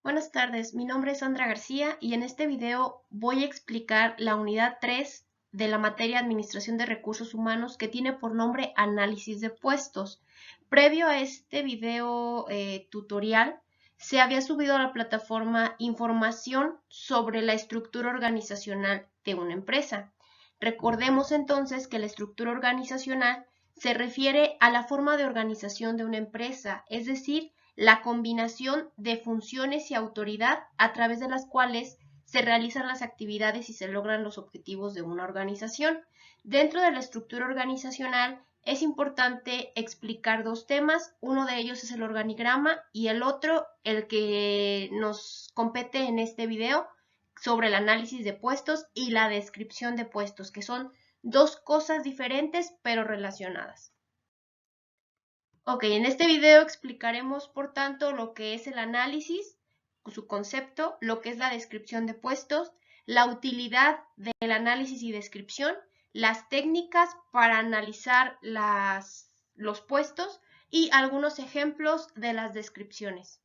Buenas tardes, mi nombre es Sandra García y en este video voy a explicar la unidad 3 de la materia Administración de Recursos Humanos que tiene por nombre Análisis de Puestos. Previo a este video tutorial, se había subido a la plataforma información sobre la estructura organizacional de una empresa. Recordemos entonces que la estructura organizacional se refiere a la forma de organización de una empresa, es decir, la combinación de funciones y autoridad a través de las cuales se realizan las actividades y se logran los objetivos de una organización. Dentro de la estructura organizacional es importante explicar dos temas, uno de ellos es el organigrama y el otro, el que nos compete en este video, sobre el análisis de puestos y la descripción de puestos, que son dos cosas diferentes pero relacionadas. Ok, en este video explicaremos, por tanto, lo que es el análisis, su concepto, lo que es la descripción de puestos, la utilidad del análisis y descripción, las técnicas para analizar los puestos y algunos ejemplos de las descripciones.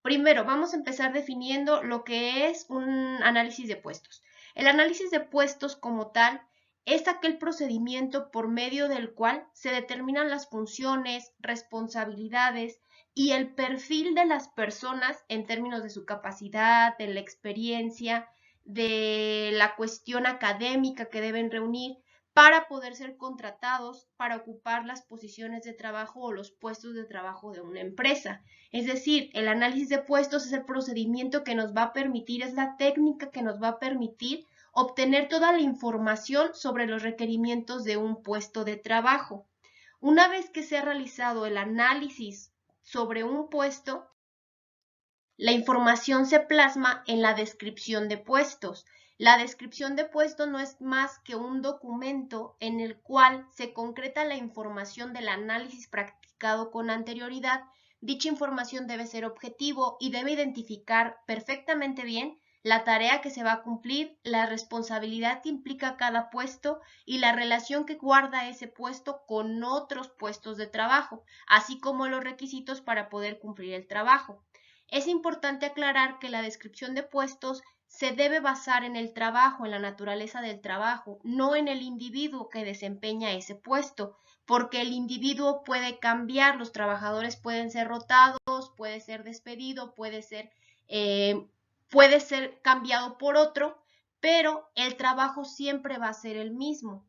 Primero, vamos a empezar definiendo lo que es un análisis de puestos. El análisis de puestos como tal es aquel procedimiento por medio del cual se determinan las funciones, responsabilidades y el perfil de las personas en términos de su capacidad, de la experiencia, de la cuestión académica que deben reunir para poder ser contratados para ocupar las posiciones de trabajo o los puestos de trabajo de una empresa. Es decir, el análisis de puestos es el procedimiento que nos va a permitir, es la técnica que nos va a permitir obtener toda la información sobre los requerimientos de un puesto de trabajo. Una vez que se ha realizado el análisis sobre un puesto, la información se plasma en la descripción de puestos. La descripción de puesto no es más que un documento en el cual se concreta la información del análisis practicado con anterioridad. Dicha información debe ser objetivo y debe identificar perfectamente bien la tarea que se va a cumplir, la responsabilidad que implica cada puesto y la relación que guarda ese puesto con otros puestos de trabajo, así como los requisitos para poder cumplir el trabajo. Es importante aclarar que la descripción de puestos se debe basar en el trabajo, en la naturaleza del trabajo, no en el individuo que desempeña ese puesto, porque el individuo puede cambiar, los trabajadores pueden ser rotados, puede ser despedido, puede ser cambiado por otro, pero el trabajo siempre va a ser el mismo.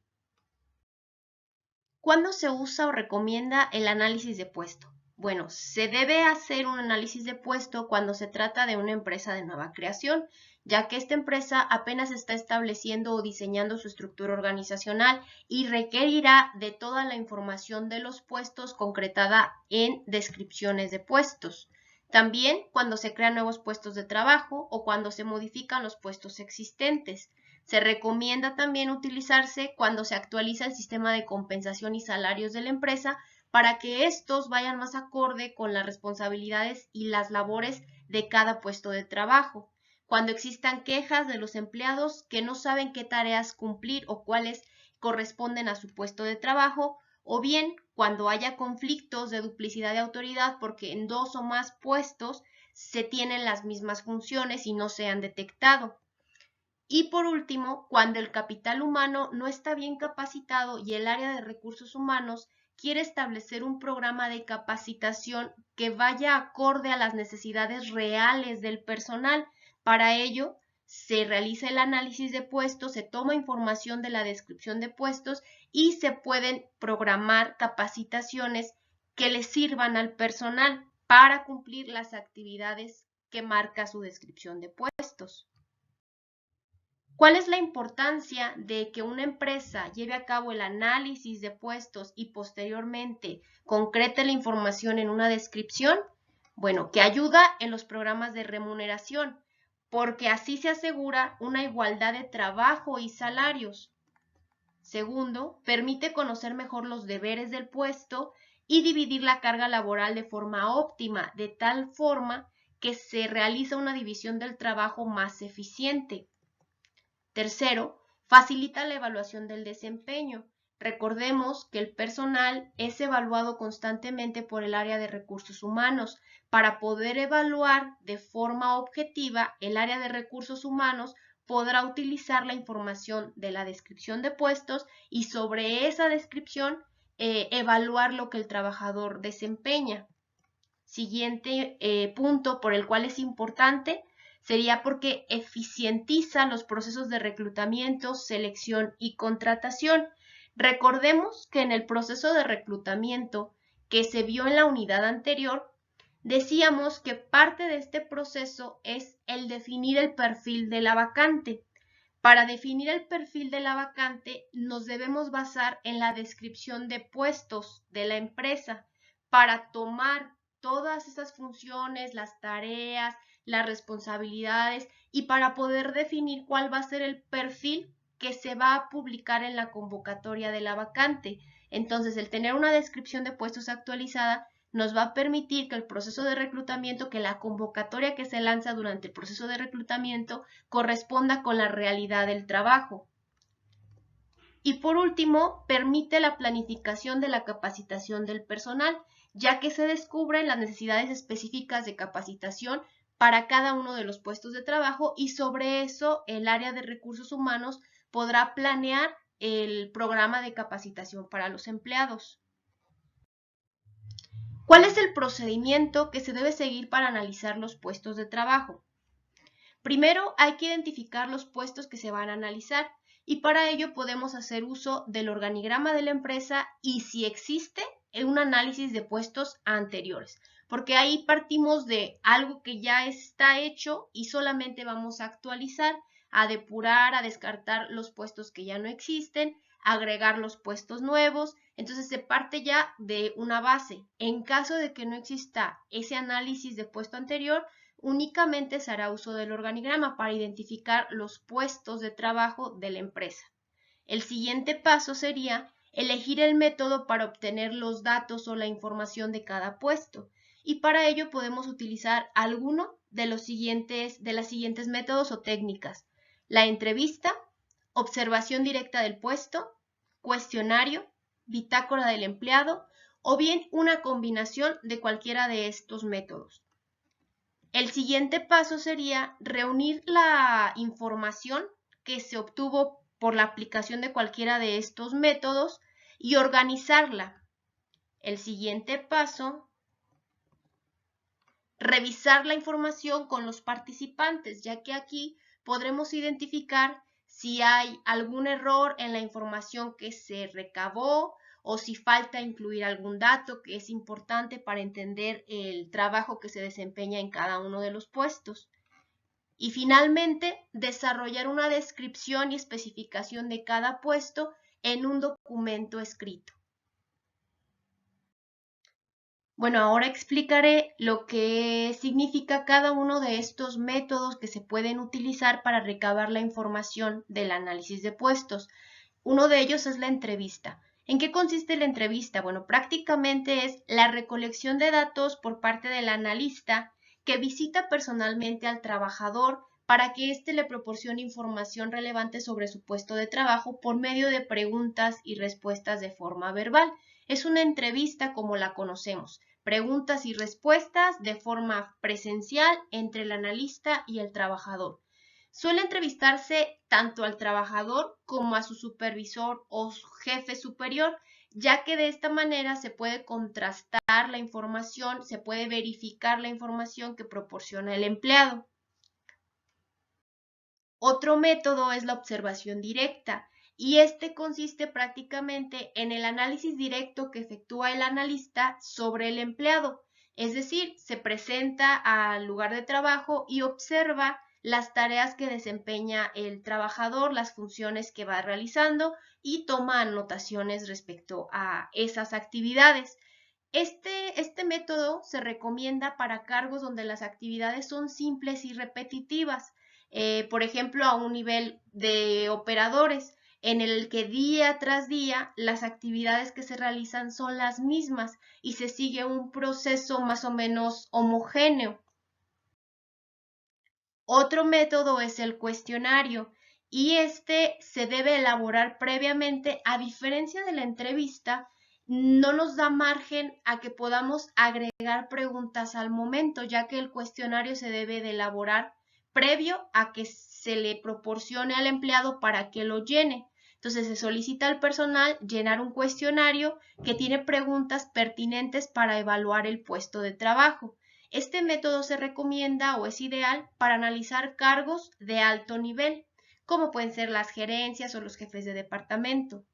¿Cuándo se usa o recomienda el análisis de puesto? Bueno, se debe hacer un análisis de puesto cuando se trata de una empresa de nueva creación, ya que esta empresa apenas está estableciendo o diseñando su estructura organizacional y requerirá de toda la información de los puestos concretada en descripciones de puestos. También cuando se crean nuevos puestos de trabajo o cuando se modifican los puestos existentes. Se recomienda también utilizarse cuando se actualiza el sistema de compensación y salarios de la empresa para que estos vayan más acorde con las responsabilidades y las labores de cada puesto de trabajo. Cuando existan quejas de los empleados que no saben qué tareas cumplir o cuáles corresponden a su puesto de trabajo, o bien cuando haya conflictos de duplicidad de autoridad porque en dos o más puestos se tienen las mismas funciones y no se han detectado. Y por último, cuando el capital humano no está bien capacitado y el área de recursos humanos quiere establecer un programa de capacitación que vaya acorde a las necesidades reales del personal. Para ello, se realiza el análisis de puestos, se toma información de la descripción de puestos y se pueden programar capacitaciones que le sirvan al personal para cumplir las actividades que marca su descripción de puestos. ¿Cuál es la importancia de que una empresa lleve a cabo el análisis de puestos y posteriormente concrete la información en una descripción? Bueno, que ayuda en los programas de remuneración, porque así se asegura una igualdad de trabajo y salarios. Segundo, permite conocer mejor los deberes del puesto y dividir la carga laboral de forma óptima, de tal forma que se realiza una división del trabajo más eficiente. Tercero, facilita la evaluación del desempeño, Recordemos que el personal es evaluado constantemente por el área de recursos humanos. Para poder evaluar de forma objetiva, el área de recursos humanos podrá utilizar la información de la descripción de puestos y sobre esa descripción evaluar lo que el trabajador desempeña. Siguiente punto por el cual es importante sería porque eficientiza los procesos de reclutamiento, selección y contratación. Recordemos que en el proceso de reclutamiento que se vio en la unidad anterior, decíamos que parte de este proceso es el definir el perfil de la vacante. Para definir el perfil de la vacante nos debemos basar en la descripción de puestos de la empresa para tomar todas esas funciones, las tareas, las responsabilidades y para poder definir cuál va a ser el perfil que se va a publicar en la convocatoria de la vacante. Entonces, el tener una descripción de puestos actualizada nos va a permitir que el proceso de reclutamiento, que la convocatoria que se lanza durante el proceso de reclutamiento corresponda con la realidad del trabajo. Y por último, permite la planificación de la capacitación del personal, ya que se descubren las necesidades específicas de capacitación para cada uno de los puestos de trabajo y sobre eso el área de recursos humanos podrá planear el programa de capacitación para los empleados. ¿Cuál es el procedimiento que se debe seguir para analizar los puestos de trabajo? Primero hay que identificar los puestos que se van a analizar y para ello podemos hacer uso del organigrama de la empresa y si existe un análisis de puestos anteriores, porque ahí partimos de algo que ya está hecho y solamente vamos a actualizar, a depurar, a descartar los puestos que ya no existen, agregar los puestos nuevos, entonces se parte ya de una base. En caso de que no exista ese análisis de puesto anterior, únicamente se hará uso del organigrama para identificar los puestos de trabajo de la empresa. El siguiente paso sería elegir el método para obtener los datos o la información de cada puesto. Y para ello podemos utilizar alguno de las siguientes métodos o técnicas. La entrevista, observación directa del puesto, cuestionario, bitácora del empleado o bien una combinación de cualquiera de estos métodos. El siguiente paso sería reunir la información que se obtuvo por la aplicación de cualquiera de estos métodos y organizarla. El siguiente paso, revisar la información con los participantes, ya que aquí podremos identificar si hay algún error en la información que se recabó o si falta incluir algún dato que es importante para entender el trabajo que se desempeña en cada uno de los puestos. Y finalmente, desarrollar una descripción y especificación de cada puesto en un documento escrito. Bueno, ahora explicaré lo que significa cada uno de estos métodos que se pueden utilizar para recabar la información del análisis de puestos. Uno de ellos es la entrevista. ¿En qué consiste la entrevista? Bueno, prácticamente es la recolección de datos por parte del analista que visita personalmente al trabajador para que éste le proporcione información relevante sobre su puesto de trabajo por medio de preguntas y respuestas de forma verbal. Es una entrevista como la conocemos, preguntas y respuestas de forma presencial entre el analista y el trabajador. Suele entrevistarse tanto al trabajador como a su supervisor o su jefe superior, ya que de esta manera se puede contrastar la información, se puede verificar la información que proporciona el empleado. Otro método es la observación directa y este consiste prácticamente en el análisis directo que efectúa el analista sobre el empleado, es decir, se presenta al lugar de trabajo y observa las tareas que desempeña el trabajador, las funciones que va realizando y toma anotaciones respecto a esas actividades. Este método se recomienda para cargos donde las actividades son simples y repetitivas, por ejemplo, a un nivel de operadores, en el que día tras día las actividades que se realizan son las mismas y se sigue un proceso más o menos homogéneo. Otro método es el cuestionario y se debe elaborar previamente. A diferencia de la entrevista, no nos da margen a que podamos agregar preguntas al momento, ya que el cuestionario se debe de elaborar previo a que se le proporcione al empleado para que lo llene. Entonces se solicita al personal llenar un cuestionario que tiene preguntas pertinentes para evaluar el puesto de trabajo. Este método se recomienda o es ideal para analizar cargos de alto nivel, como pueden ser las gerencias o los jefes de departamento.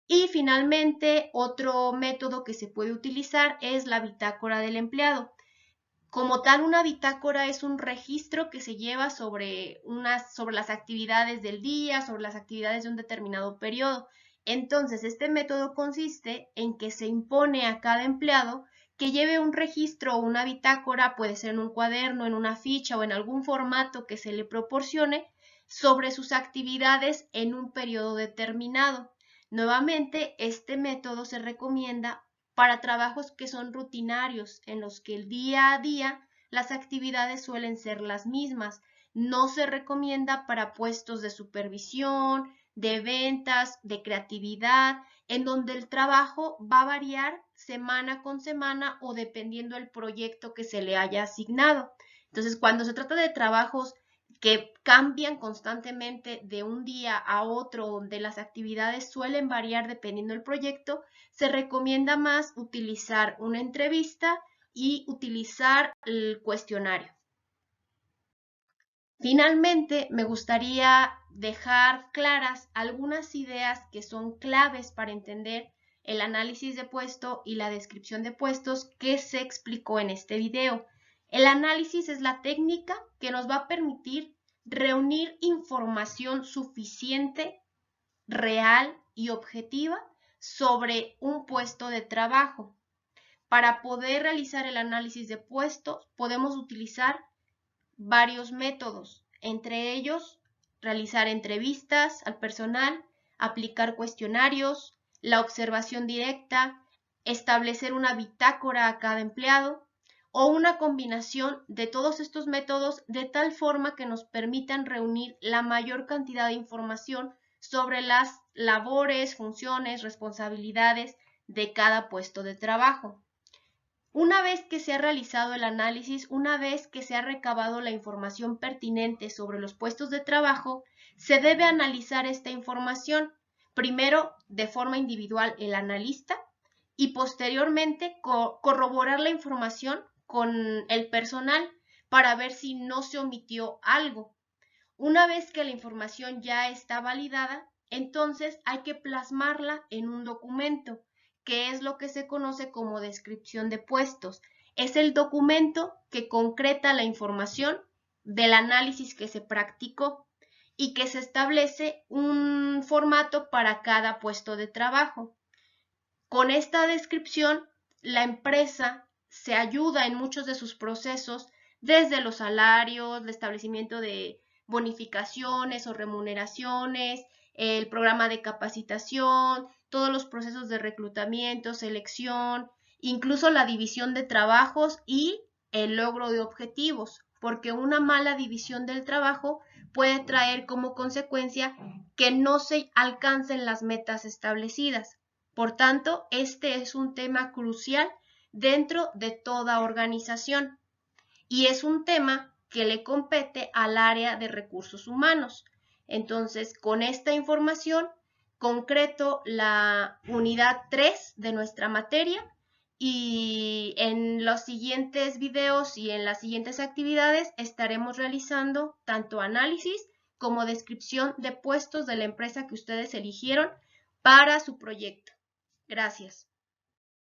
Y finalmente, otro método que se puede utilizar es la bitácora del empleado. Como tal, una bitácora es un registro que se lleva sobre las actividades del día, sobre las actividades de un determinado periodo. Entonces, este método consiste en que se impone a cada empleado que lleve un registro o una bitácora, puede ser en un cuaderno, en una ficha o en algún formato que se le proporcione, sobre sus actividades en un periodo determinado. Nuevamente, este método se recomienda para trabajos que son rutinarios, en los que el día a día las actividades suelen ser las mismas. No se recomienda para puestos de supervisión, de ventas, de creatividad, en donde el trabajo va a variar semana con semana o dependiendo del proyecto que se le haya asignado. Entonces, cuando se trata de trabajos que cambian constantemente de un día a otro, donde las actividades suelen variar dependiendo del proyecto, se recomienda más utilizar una entrevista y utilizar el cuestionario. Finalmente, me gustaría dejar claras algunas ideas que son claves para entender el análisis de puesto y la descripción de puestos que se explicó en este video. El análisis es la técnica que nos va a permitir reunir información suficiente, real y objetiva sobre un puesto de trabajo. Para poder realizar el análisis de puestos, podemos utilizar varios métodos, entre ellos realizar entrevistas al personal, aplicar cuestionarios, la observación directa, establecer una bitácora a cada empleado o una combinación de todos estos métodos de tal forma que nos permitan reunir la mayor cantidad de información sobre las labores, funciones, responsabilidades de cada puesto de trabajo. Una vez que se ha realizado el análisis, una vez que se ha recabado la información pertinente sobre los puestos de trabajo, se debe analizar esta información, primero de forma individual el analista y posteriormente corroborar la información con el personal para ver si no se omitió algo. Una vez que la información ya está validada, entonces hay que plasmarla en un documento, que es lo que se conoce como descripción de puestos. Es el documento que concreta la información del análisis que se practicó y que se establece un formato para cada puesto de trabajo. Con esta descripción, la empresa se ayuda en muchos de sus procesos, desde los salarios, el establecimiento de bonificaciones o remuneraciones, el programa de capacitación, todos los procesos de reclutamiento, selección, incluso la división de trabajos y el logro de objetivos, porque una mala división del trabajo puede traer como consecuencia que no se alcancen las metas establecidas. Por tanto, este es un tema crucial dentro de toda organización y es un tema que le compete al área de recursos humanos. Entonces, con esta información, concreto la unidad 3 de nuestra materia y en los siguientes videos y en las siguientes actividades estaremos realizando tanto análisis como descripción de puestos de la empresa que ustedes eligieron para su proyecto. Gracias.